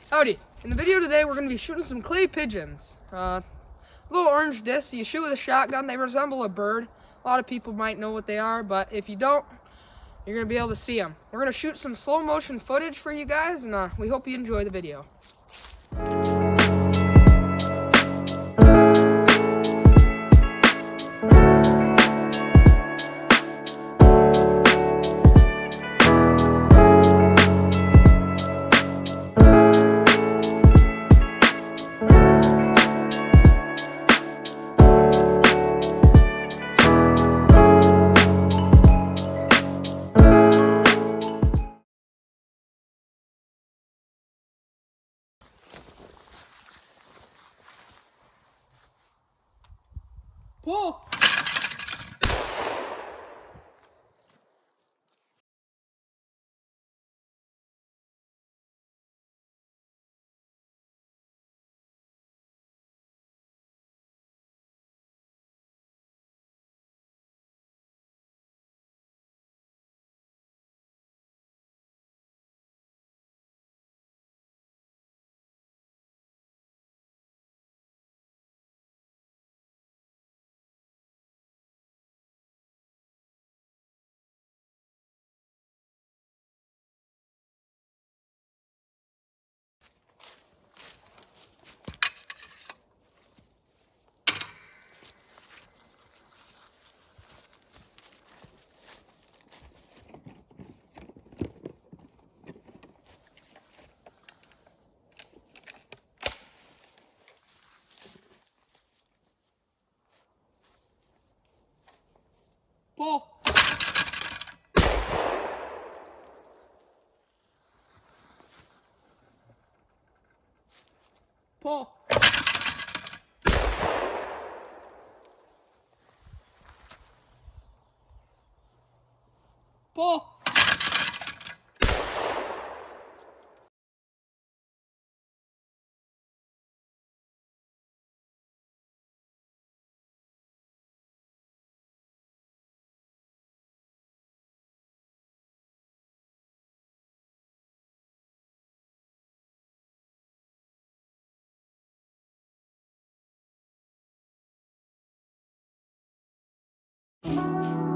Howdy! In the video today we're going to be shooting some clay pigeons. Little orange discs you shoot with a shotgun. They resemble a bird. A lot of people might know what they are, but if you don't, you're going to be able to see them. We're going to shoot some slow motion footage for you guys, and we hope you enjoy the video. Pull! Pull! Pull! Pull!